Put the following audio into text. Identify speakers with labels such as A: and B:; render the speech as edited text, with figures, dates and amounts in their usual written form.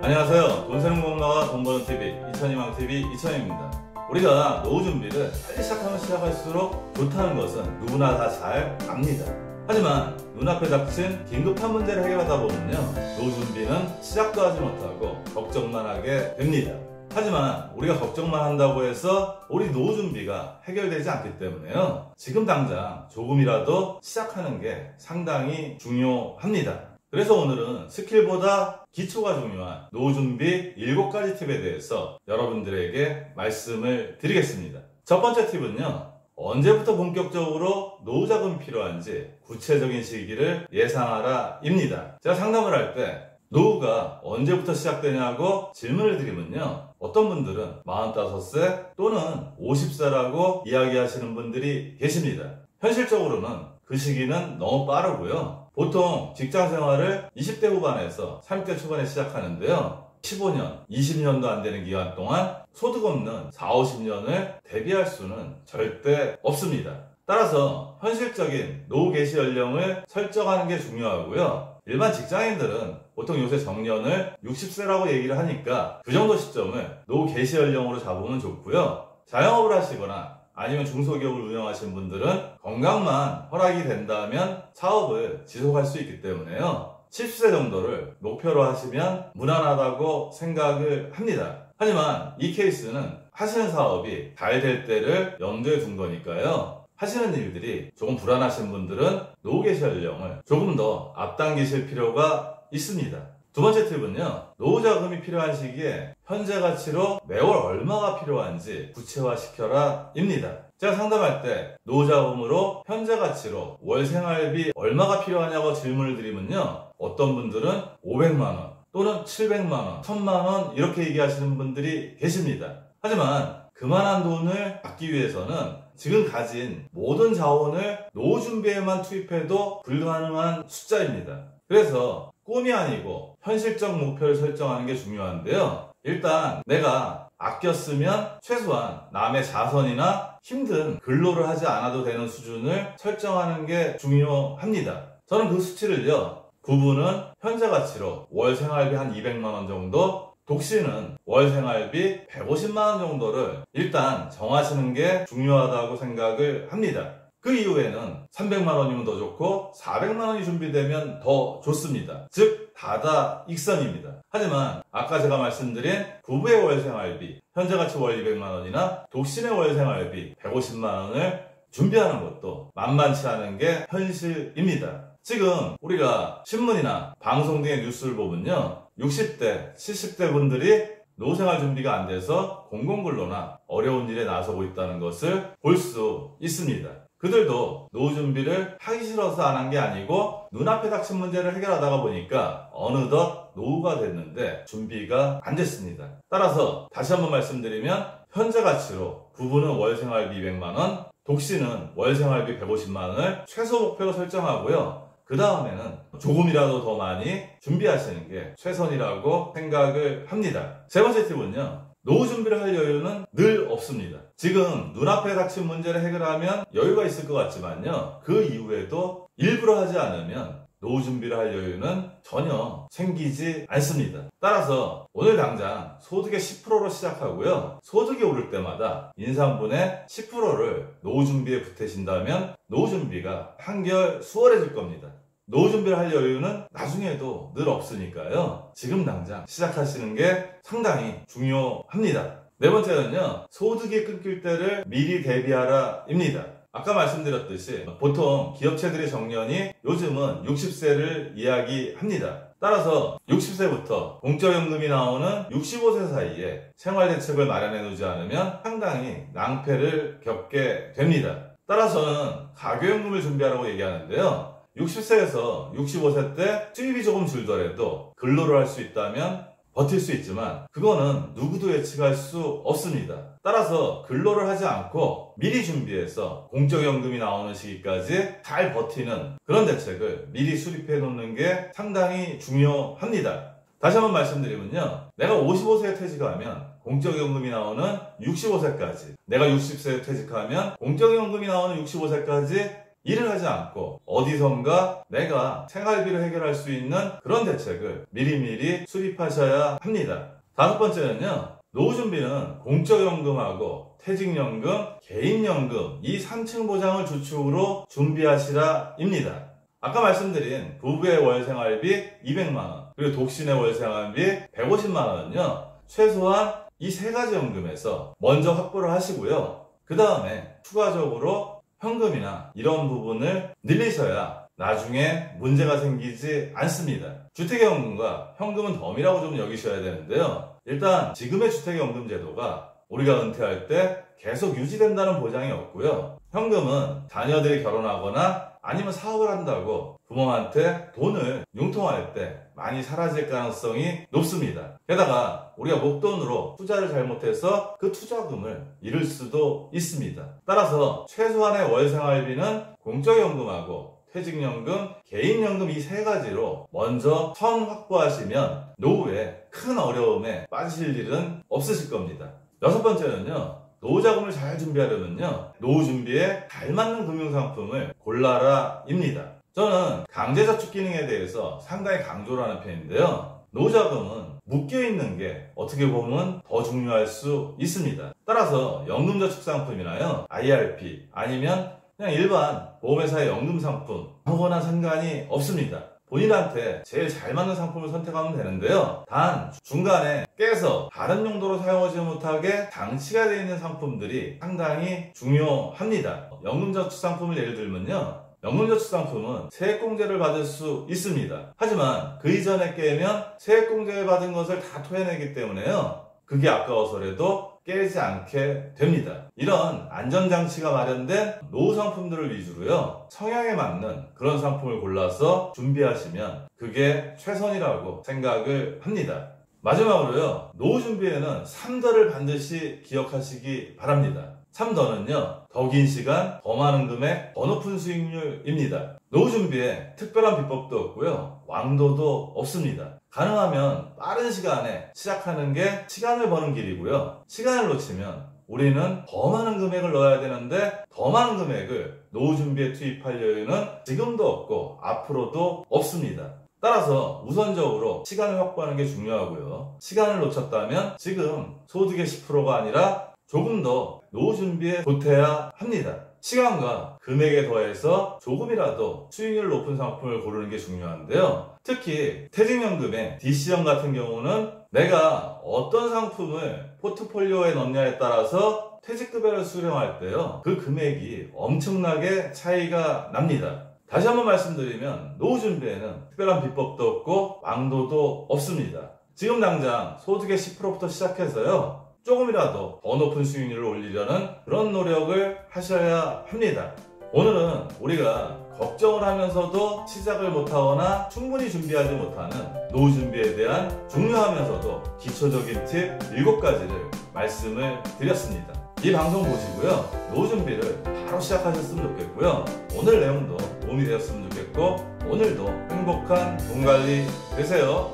A: 안녕하세요. 돈 세는 공부와 돈 버는 TV, 이천희망TV 이천희입니다. 우리가 노후 준비를 빨리 시작하면 시작할수록 좋다는 것은 누구나 다 잘 압니다. 하지만 눈앞에 닥친 긴급한 문제를 해결하다 보면요, 노후 준비는 시작도 하지 못하고 걱정만 하게 됩니다. 하지만 우리가 걱정만 한다고 해서 우리 노후 준비가 해결되지 않기 때문에요, 지금 당장 조금이라도 시작하는 게 상당히 중요합니다. 그래서 오늘은 스킬보다 기초가 중요한 노후 준비 7가지 팁에 대해서 여러분들에게 말씀을 드리겠습니다. 첫 번째 팁은요, 언제부터 본격적으로 노후 자금이 필요한지 구체적인 시기를 예상하라 입니다. 제가 상담을 할 때 노후가 언제부터 시작되냐고 질문을 드리면요, 어떤 분들은 45세 또는 50세라고 이야기하시는 분들이 계십니다. 현실적으로는 그 시기는 너무 빠르고요, 보통 직장 생활을 20대 후반에서 30대 초반에 시작하는데요, 15년, 20년도 안 되는 기간 동안 소득 없는 40, 50년을 대비할 수는 절대 없습니다. 따라서 현실적인 노후 개시 연령을 설정하는 게 중요하고요, 일반 직장인들은 보통 요새 정년을 60세라고 얘기를 하니까 그 정도 시점을 노후 개시 연령으로 잡으면 좋고요, 자영업을 하시거나 아니면 중소기업을 운영하시는 분들은 건강만 허락이 된다면 사업을 지속할 수 있기 때문에요, 70세 정도를 목표로 하시면 무난하다고 생각을 합니다. 하지만 이 케이스는 하시는 사업이 잘 될 때를 염두에 둔 거니까요, 하시는 일들이 조금 불안하신 분들은 노후 개시 연령을 조금 더 앞당기실 필요가 있습니다. 두 번째 팁은요, 노후 자금이 필요한 시기에 현재 가치로 매월 얼마가 필요한지 구체화시켜라 입니다. 제가 상담할 때 노후 자금으로 현재 가치로 월 생활비 얼마가 필요하냐고 질문을 드리면요, 어떤 분들은 500만원 또는 700만원, 1000만원 이렇게 얘기하시는 분들이 계십니다. 하지만 그만한 돈을 받기 위해서는 지금 가진 모든 자원을 노후 준비에만 투입해도 불가능한 숫자입니다. 그래서 꿈이 아니고 현실적 목표를 설정하는 게 중요한데요, 일단 내가 아껴 쓰면 최소한 남의 자선이나 힘든 근로를 하지 않아도 되는 수준을 설정하는 게 중요합니다. 저는 그 수치를요, 부부는 현재 가치로 월 생활비 한 200만원 정도, 독신은 월 생활비 150만원 정도를 일단 정하시는 게 중요하다고 생각을 합니다. 그 이후에는 300만원이면 더 좋고 400만원이 준비되면 더 좋습니다. 즉 다다익선입니다. 하지만 아까 제가 말씀드린 부부의 월 생활비 현재 가치 월 200만원이나 독신의 월 생활비 150만원을 준비하는 것도 만만치 않은 게 현실입니다. 지금 우리가 신문이나 방송 등의 뉴스를 보면요, 60대, 70대 분들이 노후생활 준비가 안 돼서 공공근로나 어려운 일에 나서고 있다는 것을 볼 수 있습니다. 그들도 노후 준비를 하기 싫어서 안 한 게 아니고 눈앞에 닥친 문제를 해결하다가 보니까 어느덧 노후가 됐는데 준비가 안 됐습니다. 따라서 다시 한번 말씀드리면 현재 가치로 부부는 월 생활비 200만원, 독신은 월 생활비 150만원을 최소 목표로 설정하고요, 그 다음에는 조금이라도 더 많이 준비하시는 게 최선이라고 생각을 합니다. 세 번째 팁은요, 노후 준비를 할 여유는 늘 없습니다. 지금 눈앞에 닥친 문제를 해결하면 여유가 있을 것 같지만요, 그 이후에도 일부러 하지 않으면 노후 준비를 할 여유는 전혀 생기지 않습니다. 따라서 오늘 당장 소득의 10%로 시작하고요, 소득이 오를 때마다 인상분의 10%를 노후 준비에 보태신다면 노후 준비가 한결 수월해질 겁니다. 노후 준비를 할 여유는 나중에도 늘 없으니까요, 지금 당장 시작하시는 게 상당히 중요합니다. 네 번째는요, 소득이 끊길 때를 미리 대비하라 입니다. 아까 말씀드렸듯이 보통 기업체들의 정년이 요즘은 60세를 이야기합니다. 따라서 60세부터 공적연금이 나오는 65세 사이에 생활대책을 마련해 놓지 않으면 상당히 낭패를 겪게 됩니다. 따라서는 가교연금을 준비하라고 얘기하는데요, 60세에서 65세 때 수입이 조금 줄더라도 근로를 할 수 있다면 버틸 수 있지만 그거는 누구도 예측할 수 없습니다. 따라서 근로를 하지 않고 미리 준비해서 공적연금이 나오는 시기까지 잘 버티는 그런 대책을 미리 수립해 놓는 게 상당히 중요합니다. 다시 한번 말씀드리면요, 내가 55세에 퇴직하면 공적연금이 나오는 65세까지, 내가 60세에 퇴직하면 공적연금이 나오는 65세까지 일을 하지 않고 어디선가 내가 생활비를 해결할 수 있는 그런 대책을 미리미리 수립하셔야 합니다. 다섯 번째는요, 노후 준비는 공적연금하고 퇴직연금, 개인연금 이 3층 보장을 주축으로 준비하시라입니다. 아까 말씀드린 부부의 월생활비 200만원, 그리고 독신의 월생활비 150만원은요, 최소한 이 세 가지 연금에서 먼저 확보를 하시고요. 그 다음에 추가적으로 현금이나 이런 부분을 늘리셔야 나중에 문제가 생기지 않습니다. 주택연금과 현금은 덤이라고 좀 여기셔야 되는데요. 일단 지금의 주택연금 제도가 우리가 은퇴할 때 계속 유지된다는 보장이 없고요. 현금은 자녀들이 결혼하거나 아니면 사업을 한다고 부모한테 돈을 융통할 때 많이 사라질 가능성이 높습니다. 게다가 우리가 목돈으로 투자를 잘못해서 그 투자금을 잃을 수도 있습니다. 따라서 최소한의 월생활비는 공적연금하고 퇴직연금, 개인연금 이 세 가지로 먼저 선 확보하시면 노후에 큰 어려움에 빠지실 일은 없으실 겁니다. 여섯 번째는요, 노후자금을 잘 준비하려면요, 노후 준비에 잘 맞는 금융상품을 골라라입니다. 저는 강제저축 기능에 대해서 상당히 강조를 하는 편인데요. 노후자금은 묶여있는 게 어떻게 보면 더 중요할 수 있습니다. 따라서 연금저축상품이나요, IRP 아니면 그냥 일반 보험회사의 연금상품 아무거나 상관이 없습니다. 본인한테 제일 잘 맞는 상품을 선택하면 되는데요. 단 중간에 깨서 다른 용도로 사용하지 못하게 장치가 되어 있는 상품들이 상당히 중요합니다. 연금저축 상품을 예를 들면요, 연금저축 상품은 세액공제를 받을 수 있습니다. 하지만 그 이전에 깨면 세액공제를 받은 것을 다 토해내기 때문에요, 그게 아까워서라도 깨지 않게 됩니다. 이런 안전장치가 마련된 노후 상품들을 위주로요, 성향에 맞는 그런 상품을 골라서 준비하시면 그게 최선이라고 생각을 합니다. 마지막으로요, 노후 준비에는 3더를 반드시 기억하시기 바랍니다. 3더는요, 더 긴 시간, 더 많은 금액, 더 높은 수익률입니다. 노후 준비에 특별한 비법도 없고요, 왕도도 없습니다. 가능하면 빠른 시간에 시작하는 게 시간을 버는 길이고요. 시간을 놓치면 우리는 더 많은 금액을 넣어야 되는데 더 많은 금액을 노후 준비에 투입할 여유는 지금도 없고 앞으로도 없습니다. 따라서 우선적으로 시간을 확보하는 게 중요하고요. 시간을 놓쳤다면 지금 소득의 10%가 아니라 조금 더 노후 준비에 보태야 합니다. 시간과 금액에 더해서 조금이라도 수익률 높은 상품을 고르는 게 중요한데요. 특히 퇴직연금의 DC형 같은 경우는 내가 어떤 상품을 포트폴리오에 넣냐에 따라서 퇴직급여를 수령할 때요, 그 금액이 엄청나게 차이가 납니다. 다시 한번 말씀드리면 노후 준비에는 특별한 비법도 없고 왕도도 없습니다. 지금 당장 소득의 10%부터 시작해서요, 조금이라도 더 높은 수익률을 올리려는 그런 노력을 하셔야 합니다. 오늘은 우리가 걱정을 하면서도 시작을 못하거나 충분히 준비하지 못하는 노후 준비에 대한 중요하면서도 기초적인 팁 7가지를 말씀을 드렸습니다. 이 방송 보시고요, 노후 준비를 바로 시작하셨으면 좋겠고요. 오늘 내용도 도움이 되었으면 좋겠고, 오늘도 행복한 돈 관리 되세요.